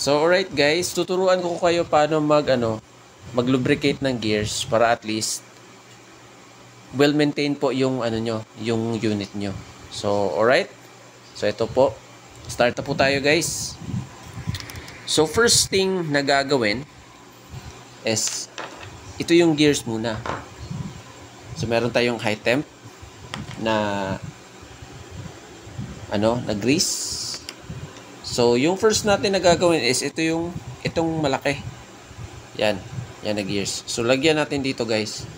So alright guys, tuturuan ko kayo paano mag-lubricate ng gears para at least well maintain po yung yung unit nyo. So alright. So ito po. Start na po tayo guys. So first thing na gagawin is ito yung gears muna. So meron tayong high temp na na grease. So, yung first natin na gagawin is itong malaki. Yan na gears. So, lagyan natin dito guys.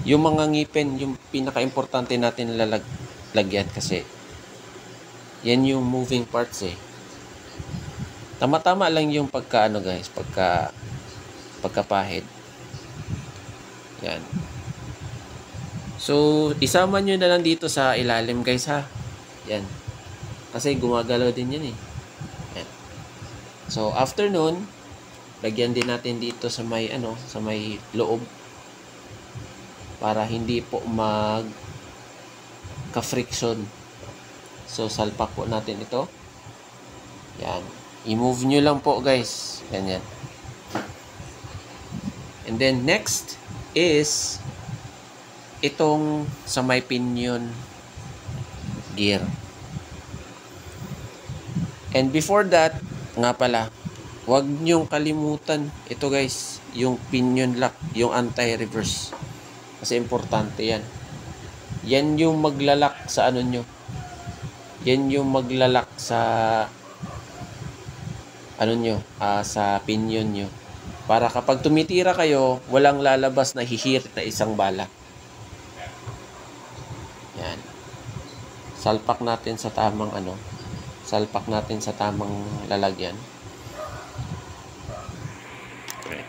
Yung mga ngipin, yung pinaka-importante natin lagyan kasi yan yung moving parts eh. Tama-tama lang yung pagkapahid. Yan. So, isama nyo na lang dito sa ilalim guys ha. Yan. Kasi gumagalaw din yan eh. Yan. So, after nun, lagyan din natin dito sa may loob para hindi po ka-friction. So, salpak po natin ito. Yan. I-move nyo lang po guys. Ganyan. And then, next is itong sa may pinion gear. And before that, nga pala, huwag nyong kalimutan ito guys, yung pinion lock, yung anti-reverse. Kasi importante yan. Yan yung maglalak sa nyo. Yan yung maglalak sa sa pinion nyo. Para kapag tumitira kayo, walang lalabas na hihirit na isang bala. Yan. Salpak natin sa tamang salpak natin sa tamang lalagyan. Okay.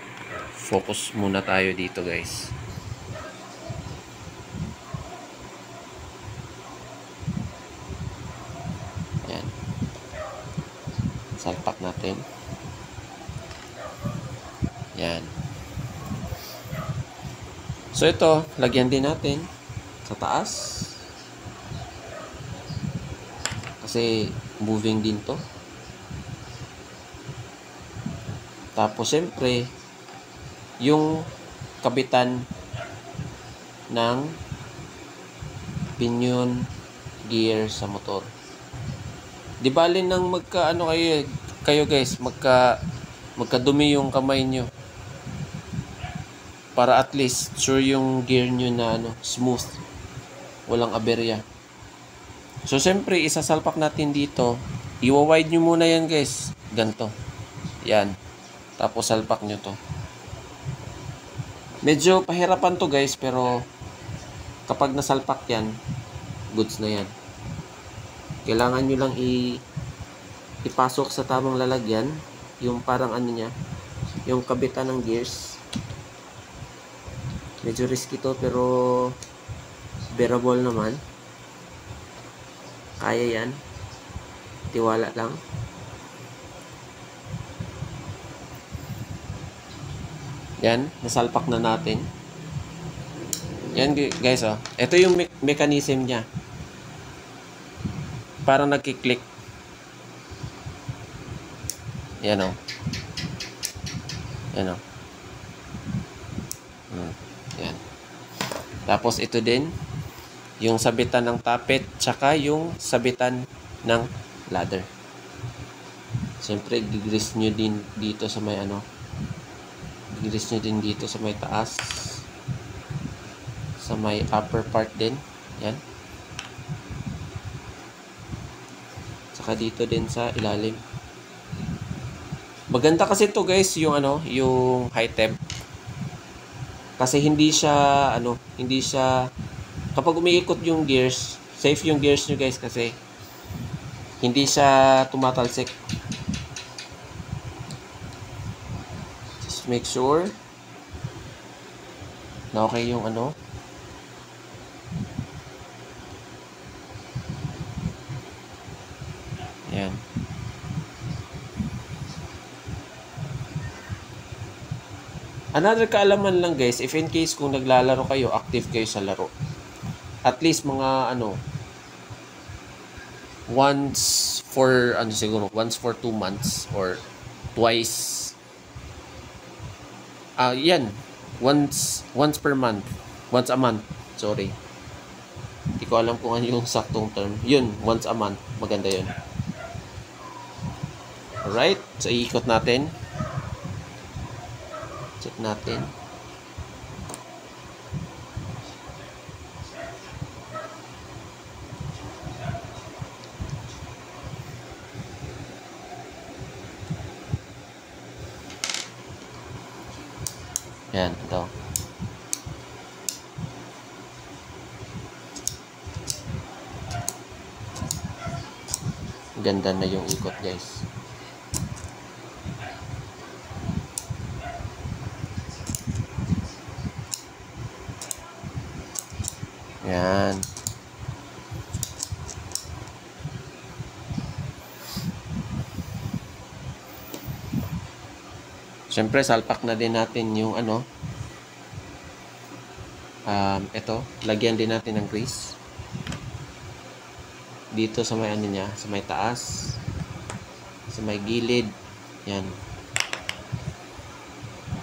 Focus muna tayo dito guys. Yan. Salpak natin. Yan. So ito, lagyan din natin sa taas. Kasi moving din to. Tapos siyempre yung kabitan ng pinion gear sa motor. Di bali nang kayo guys, magkadumi yung kamay nyo. Para at least sure yung gear nyo na smooth. Walang aberya. So, siyempre, isasalpak natin dito. Iwa-wide nyo muna yan, guys. Ganto. Yan. Tapos, salpak nyo to. Medyo pahirapan to, guys. Pero, kapag nasalpak yan, goods na yan. Kailangan nyo lang ipasok sa tamang lalagyan. Yung parang niya. Yung kabitan ng gears. Medyo risky to, pero bearable naman. Kaya yan. Tiwala lang. Yan. Nasalpak na natin. Yan guys oh. Ito yung mechanism niya. Parang nagkiklik. Yan oh. Yan oh. Yan. Tapos ito din. Yung sabitan ng tappet, tsaka yung sabitan ng ladder. Siyempre, gigrease nyo din dito sa may gigrease nyo din dito sa may taas. Sa may upper part din. Yan. Tsaka dito din sa ilalim. Maganda kasi to guys, yung yung high temp. Kasi hindi siya kapag umiikot yung gears, safe yung gears nyo guys kasi hindi siya tumatalsik. Just make sure na okay yung Yan. Another kaalaman lang guys, if in case kung naglalaro kayo, active kayo sa laro. At least mga once for siguro once for 2 months or twice yan once per month, once a month, sorry, hindi ko alam kung ano yung saktong term, yun, once a month, maganda yun. Alright, so iikot natin, check natin. Yan, ito. Ganda na yung ikot, guys. Yan. Siyempre, salpak na din natin yung ito, lagyan din natin ng grease. Dito sa may niya, sa may taas, sa may gilid. Yan.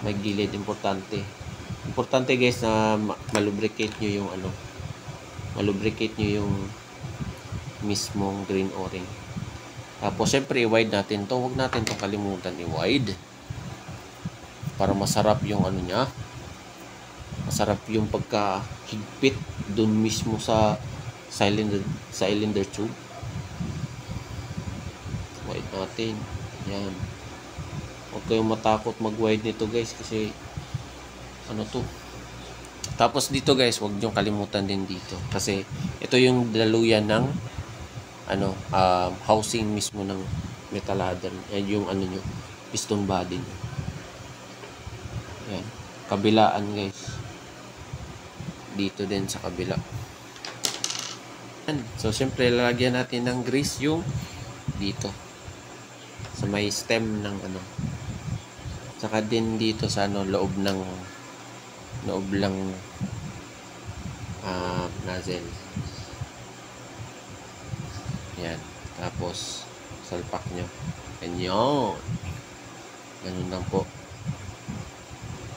May gilid, importante. Importante guys na malubricate nyo yung malubricate nyo yung mismong green o-ring. Tapos, siyempre, i-wide natin to. Huwag natin itong kalimutan i-wide. Para masarap yung niya. Masarap yung pagkahigpit dun mismo sa cylinder tube. Wide natin. Yan. Huwag kayong matakot mag-wide nito guys kasi to. Tapos dito guys, huwag nyo kalimutan din dito. Kasi ito yung daluyan ng housing mismo ng metal ladder. Yan yung nyo, piston body nyo. Yan. Kabilaan guys. Dito din sa kabila. Yan. So, syempre, lalagyan natin ng grease yung dito. Sa may stem ng Saka din dito sa loob ng nozzle. Yan. Tapos, salpak nyo. Ganyan. Ganun lang po.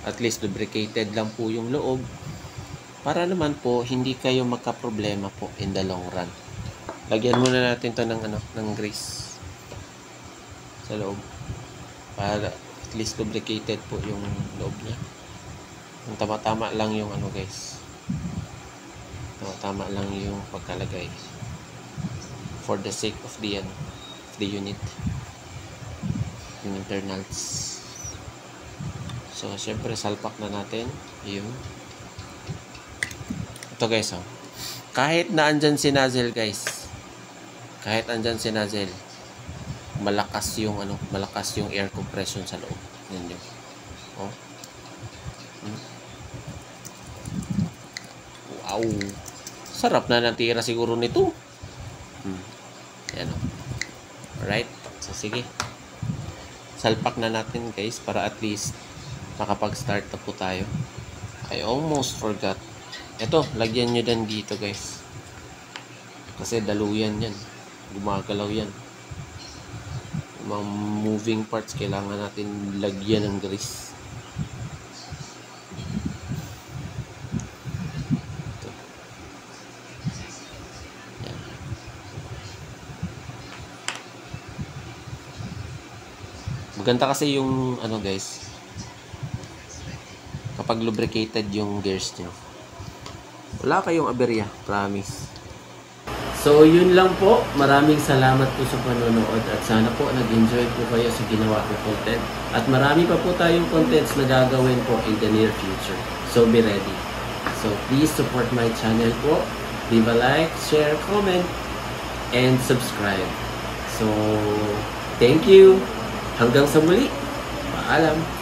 At least lubricated lang po yung loob para naman po hindi kayo magka-problema po in the long run. Lagyan muna natin to ng grease sa loob para at least lubricated po yung loob niya. Yung tama-tama lang yung guys. Tama-tama lang yung pagkalagay for the sake of the unit, yung internals. So, syempre, salpak na natin yung ito guys, kahit na andyan si nozzle guys, kahit andyan si nozzle, malakas yung air compression sa loob. Yan yun. Wow! Sarap na natira siguro nito. Yan alright. So, sige. Salpak na natin guys para at least makapag-start na po tayo. I almost forgot. Ito, lagyan nyo din dito guys. Kasi daluyan yan. Gumagalaw yan. Yung mga moving parts, kailangan natin lagyan ng grease. Ito. Yan. Maganda kasi yung guys, kapag lubricated yung gears nyo, wala kayong aberya, promise. So, yun lang po. Maraming salamat po sa panonood at sana po nag-enjoy po kayo sa ginawa ko content. At marami pa po tayong contents na gagawin po in the near future. So, be ready. So, please support my channel po. Leave a like, share, comment, and subscribe. So, thank you. Hanggang sa muli. Paalam.